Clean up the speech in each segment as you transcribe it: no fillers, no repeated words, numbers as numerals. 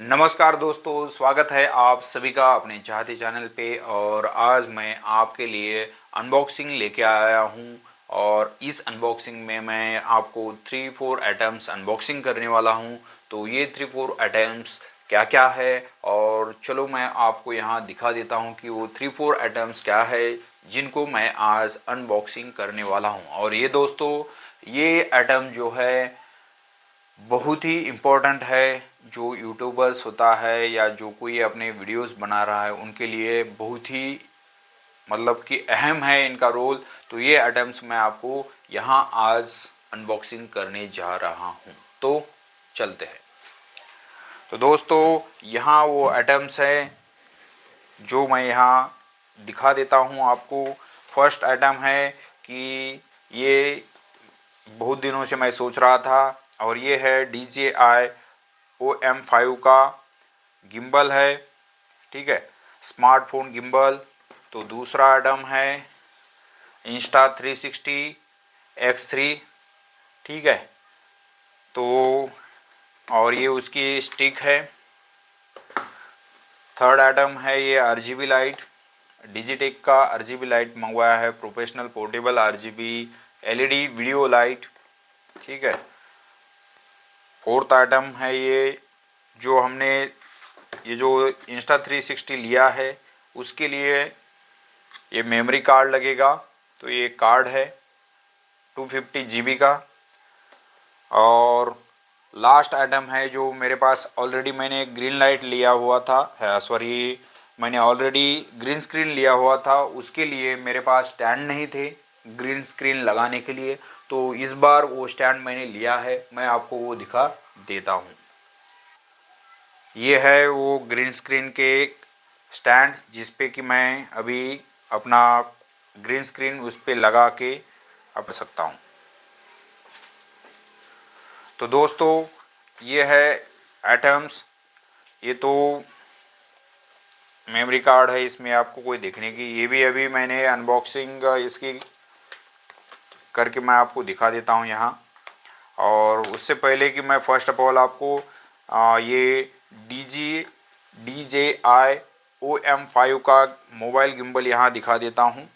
नमस्कार दोस्तों, स्वागत है आप सभी का अपने चाहते चैनल पे। और आज मैं आपके लिए अनबॉक्सिंग लेके आया हूँ। और इस अनबॉक्सिंग में मैं आपको 3-4 आइटम्स अनबॉक्सिंग करने वाला हूँ। तो ये 3-4 आइटम्स क्या क्या है, और चलो मैं आपको यहाँ दिखा देता हूँ कि वो 3-4 आइटम्स क्या है जिनको मैं आज अनबॉक्सिंग करने वाला हूँ। और ये दोस्तों, ये आइटम जो है बहुत ही इम्पोर्टेंट है। जो यूट्यूबर्स होता है या जो कोई अपने वीडियोस बना रहा है उनके लिए बहुत ही मतलब कि अहम है इनका रोल। तो ये आइटम्स मैं आपको यहाँ आज अनबॉक्सिंग करने जा रहा हूँ। तो चलते हैं। तो दोस्तों, यहाँ वो आइटम्स है जो मैं यहाँ दिखा देता हूँ आपको। फर्स्ट आइटम है कि ये बहुत दिनों से मैं सोच रहा था, और ये है DJI OM5 का गिम्बल है। ठीक है, स्मार्टफोन गिम्बल। तो दूसरा आइटम है Insta360X3। ठीक है, तो और ये उसकी स्टिक है। थर्ड आइटम है ये RGB लाइट, डिजिटेक का RGB लाइट मंगवाया है, professional portable RGB LED video light. ठीक है, फोर्थ आइटम है ये जो हमने ये जो Insta360 लिया है उसके लिए ये मेमोरी कार्ड लगेगा। तो ये कार्ड है 250 GB का। और लास्ट आइटम है जो मेरे पास ऑलरेडी मैंने ग्रीन लाइट लिया हुआ था, सॉरी, मैंने ऑलरेडी ग्रीन स्क्रीन लिया हुआ था, उसके लिए मेरे पास स्टैंड नहीं थे ग्रीन स्क्रीन लगाने के लिए। तो इस बार वो स्टैंड मैंने लिया है, मैं आपको वो दिखा देता हूँ। ये है वो ग्रीन स्क्रीन के स्टैंड जिस पे कि मैं अभी अपना ग्रीन स्क्रीन उस पे लगा के कर सकता हूँ। तो दोस्तों, ये है आइटम्स। ये तो मेमोरी कार्ड है, इसमें आपको कोई देखने की, ये भी अभी मैंने अनबॉक्सिंग इसकी करके मैं आपको दिखा देता हूँ यहाँ। और उससे पहले कि मैं फर्स्ट ऑफ ऑल आपको ये DJI OM5 का मोबाइल गिम्बल यहाँ दिखा देता हूँ।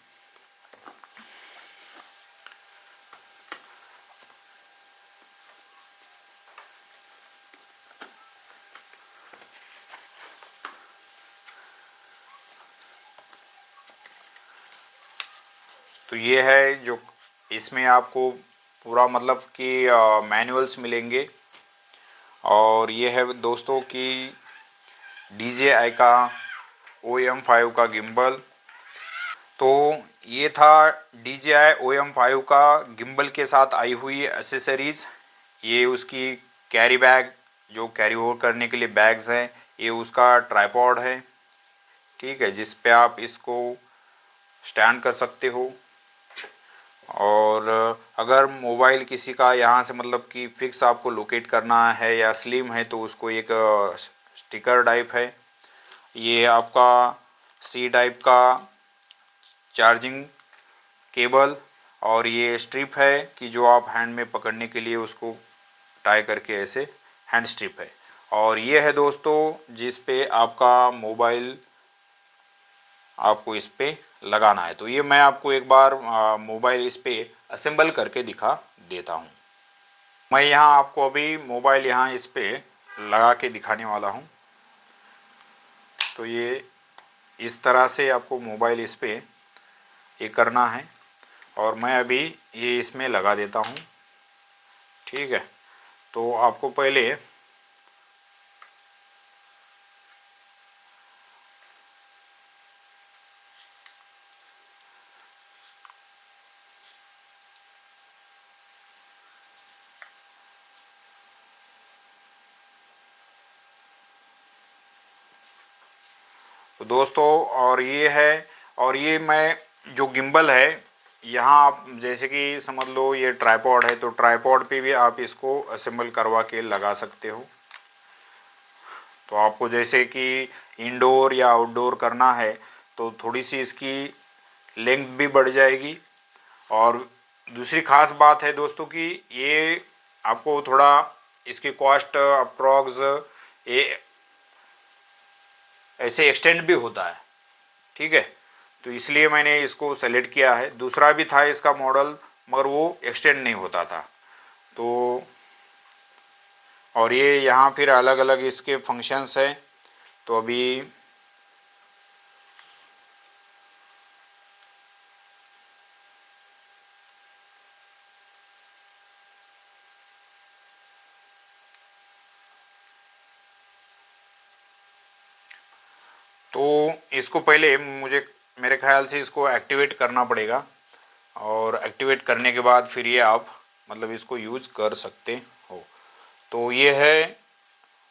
तो ये है जो इसमें आपको पूरा मतलब कि मैनुअल्स मिलेंगे। और ये है दोस्तों कि DJI का OM5 का गिम्बल। तो ये था DJI OM5 का गिम्बल के साथ आई हुई एसेसरीज़। ये उसकी कैरी बैग, जो कैरी ओवर करने के लिए बैग्स हैं। ये उसका ट्राइपॉड है, ठीक है, जिस पे आप इसको स्टैंड कर सकते हो। और अगर मोबाइल किसी का यहाँ से मतलब कि फ़िक्स आपको लोकेट करना है या स्लिम है तो उसको एक स्टिकर टाइप है। ये आपका C टाइप का चार्जिंग केबल। और ये स्ट्रिप है कि जो आप हैंड में पकड़ने के लिए उसको टाई करके ऐसे हैंड स्ट्रिप है। और ये है दोस्तों जिस पे आपका मोबाइल आपको इस पे लगाना है। तो ये मैं आपको एक बार मोबाइल इस पे असेंबल करके दिखा देता हूँ। मैं यहाँ आपको अभी मोबाइल यहाँ इस पे लगा के दिखाने वाला हूँ। तो ये इस तरह से आपको मोबाइल इस पे ये करना है, और मैं अभी ये इसमें लगा देता हूँ। ठीक है, तो आपको पहले तो दोस्तों, और ये है, और ये मैं जो गिम्बल है यहाँ आप जैसे कि समझ लो ये ट्राइपॉड है, तो ट्राइपॉड पे भी आप इसको असेंबल करवा के लगा सकते हो। तो आपको जैसे कि इंडोर या आउटडोर करना है तो थोड़ी सी इसकी लेंथ भी बढ़ जाएगी। और दूसरी ख़ास बात है दोस्तों कि ये आपको थोड़ा इसकी कॉस्ट अप्रॉक्स ये ऐसे एक्सटेंड भी होता है, ठीक है। तो इसलिए मैंने इसको सेलेक्ट किया है। दूसरा भी था इसका मॉडल, मगर वो एक्सटेंड नहीं होता था। तो और ये यहाँ फिर अलग अलग इसके फंक्शंस है। तो अभी तो इसको पहले मुझे मेरे ख्याल से इसको एक्टिवेट करना पड़ेगा, और एक्टिवेट करने के बाद फिर ये आप मतलब इसको यूज़ कर सकते हो। तो ये है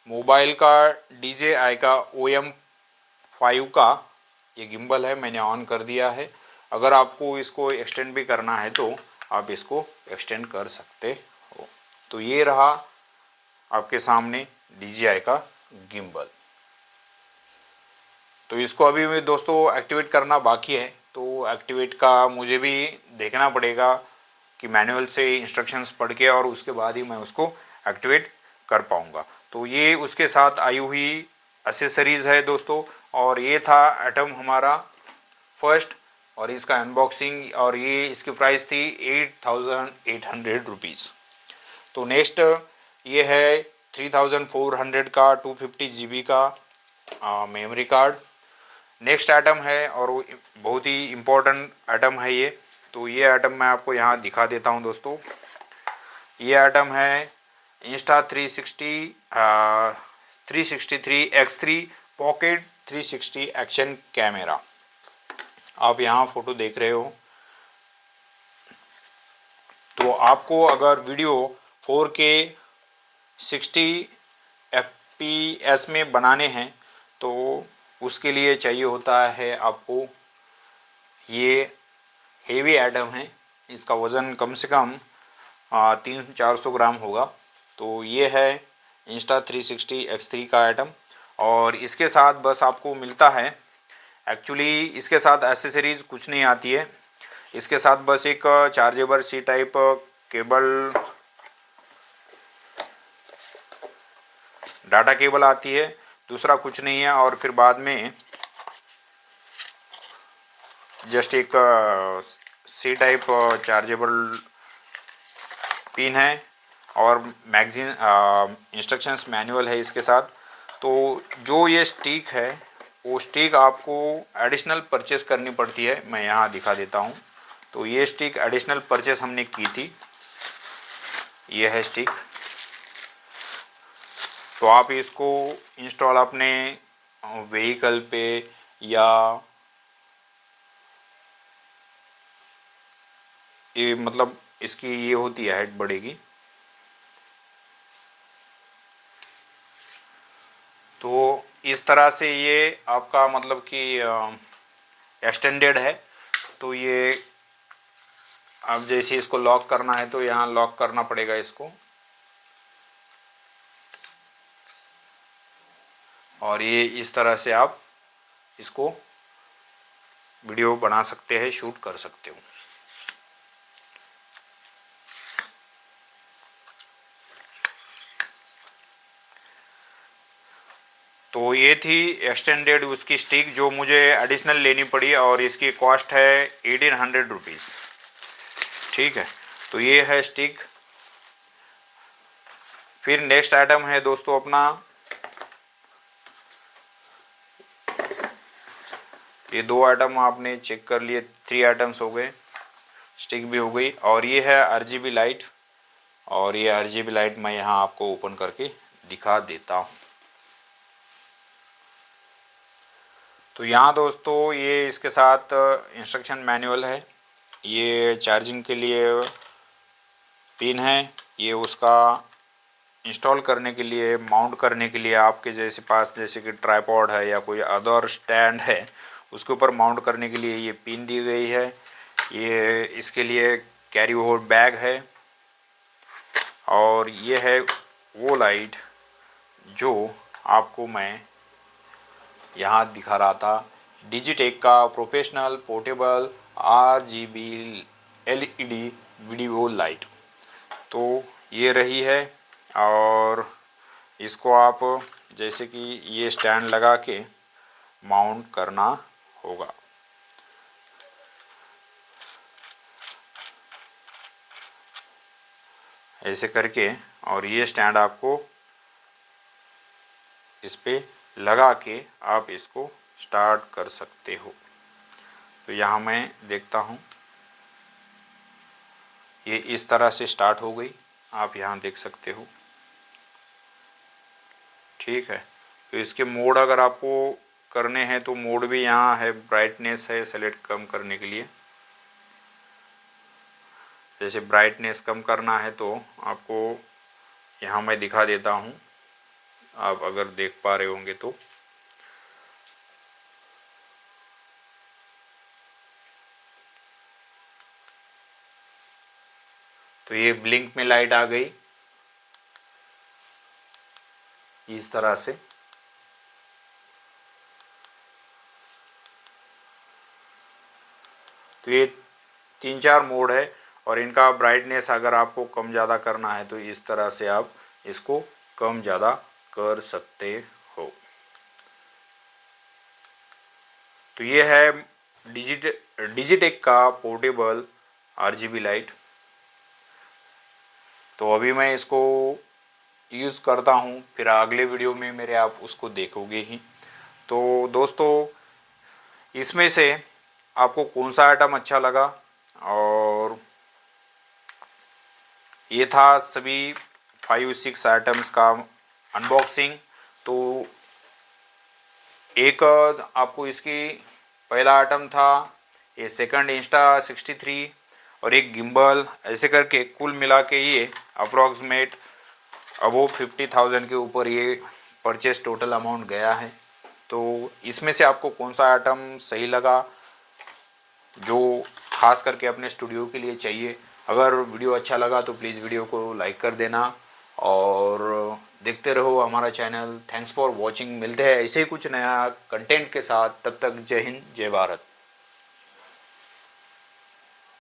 मोबाइल का DJI का OM5 का ये गिम्बल है, मैंने ऑन कर दिया है। अगर आपको इसको एक्सटेंड भी करना है तो आप इसको एक्सटेंड कर सकते हो। तो ये रहा आपके सामने DJI का गिम्बल। तो इसको अभी मैं दोस्तों एक्टिवेट करना बाकी है। तो एक्टिवेट का मुझे भी देखना पड़ेगा कि मैनुअल से इंस्ट्रक्शंस पढ़ के, और उसके बाद ही मैं उसको एक्टिवेट कर पाऊँगा। तो ये उसके साथ आई हुई एसेसरीज़ है दोस्तों। और ये था एटम हमारा फर्स्ट, और इसका अनबॉक्सिंग, और ये इसकी प्राइस थी 8800 रुपीज़। तो नेक्स्ट ये है 3400 का 250 GB का मेमोरी कार्ड। नेक्स्ट आइटम है, और वो बहुत ही इम्पोर्टेंट आइटम है ये। तो ये आइटम मैं आपको यहाँ दिखा देता हूँ दोस्तों। ये आइटम है Insta360 363X3 pocket 360 action camera. आप यहाँ फ़ोटो देख रहे हो। तो आपको अगर वीडियो 4K 60 FPS में बनाने हैं तो उसके लिए चाहिए होता है आपको ये हेवी आइटम है। इसका वज़न कम से कम 300-400 ग्राम होगा। तो ये है Insta360 X3 का आइटम। और इसके साथ बस आपको मिलता है, एक्चुअली इसके साथ एसेसरीज़ कुछ नहीं आती है। इसके साथ बस एक chargeable C type cable, data cable आती है, दूसरा कुछ नहीं है। और फिर बाद में जस्ट एक C टाइप चार्जेबल पिन है, और मैगजीन इंस्ट्रक्शंस मैनुअल है इसके साथ। तो जो ये स्टिक है वो स्टिक आपको एडिशनल परचेस करनी पड़ती है। मैं यहाँ दिखा देता हूँ। तो ये स्टिक एडिशनल परचेस हमने की थी, ये है स्टिक। तो आप इसको इंस्टॉल अपने व्हीकल पे या ये मतलब इसकी ये होती है हाइट बढ़ेगी। तो इस तरह से ये आपका मतलब कि एक्सटेंडेड है। तो ये आप जैसे इसको लॉक करना है तो यहाँ लॉक करना पड़ेगा इसको, और ये इस तरह से आप इसको वीडियो बना सकते हैं, शूट कर सकते हो। तो ये थी एक्सटेंडेड उसकी स्टिक जो मुझे एडिशनल लेनी पड़ी, और इसकी कॉस्ट है 1800 रुपीज़। ठीक है, तो ये है स्टिक। फिर नेक्स्ट आइटम है दोस्तों अपना ये 2 आइटम आपने चेक कर लिए, 3 आइटम्स हो गए, स्टिक भी हो गई। और ये है RGB लाइट, और ये RGB लाइट मैं यहाँ आपको ओपन करके दिखा देता हूँ। तो यहाँ दोस्तों ये इसके साथ इंस्ट्रक्शन मैनुअल है, ये चार्जिंग के लिए पिन है, ये उसका इंस्टॉल करने के लिए, माउंट करने के लिए आपके जैसे पास जैसे कि ट्राइपॉड है या कोई अदर स्टैंड है उसके ऊपर माउंट करने के लिए ये पिन दी गई है। ये इसके लिए कैरी ओवर बैग है, और ये है वो लाइट जो आपको मैं यहाँ दिखा रहा था, डिजिटेक का professional portable RGB LED video light. तो ये रही है, और इसको आप जैसे कि ये स्टैंड लगा के माउंट करना होगा। ऐसे करके, और ये स्टैंड आपको इस पे लगा के आप इसको स्टार्ट कर सकते हो। तो यहाँ मैं देखता हूँ, ये इस तरह से स्टार्ट हो गई, आप यहाँ देख सकते हो। ठीक है, तो इसके मोड अगर आपको करने हैं तो मोड भी यहाँ है, ब्राइटनेस है सेलेक्ट कम करने के लिए। जैसे ब्राइटनेस कम करना है तो आपको यहाँ मैं दिखा देता हूँ, आप अगर देख पा रहे होंगे तो ये ब्लिंक में लाइट आ गई इस तरह से। तो ये 3-4 मोड है, और इनका ब्राइटनेस अगर आपको कम ज़्यादा करना है तो इस तरह से आप इसको कम ज़्यादा कर सकते हो। तो ये है डिजिटेक का पोर्टेबल RGB लाइट। तो अभी मैं इसको यूज़ करता हूँ, फिर अगले वीडियो में मेरे आप उसको देखोगे ही। तो दोस्तों, इसमें से आपको कौन सा आइटम अच्छा लगा, और ये था सभी 5-6 आइटम्स का अनबॉक्सिंग। तो एक आपको इसकी पहला आइटम था, ये सेकंड Insta63, और एक गिम्बल, ऐसे करके कुल मिला के ये अप्रॉक्सीमेट अबोव 50,000 के ऊपर ये परचेस टोटल अमाउंट गया है। तो इसमें से आपको कौन सा आइटम सही लगा, जो खास करके अपने स्टूडियो के लिए चाहिए। अगर वीडियो अच्छा लगा तो प्लीज़ वीडियो को लाइक कर देना, और देखते रहो हमारा चैनल। Thanks for watching. मिलते हैं ऐसे ही कुछ नया कंटेंट के साथ, तब तक जय हिंद जय भारत।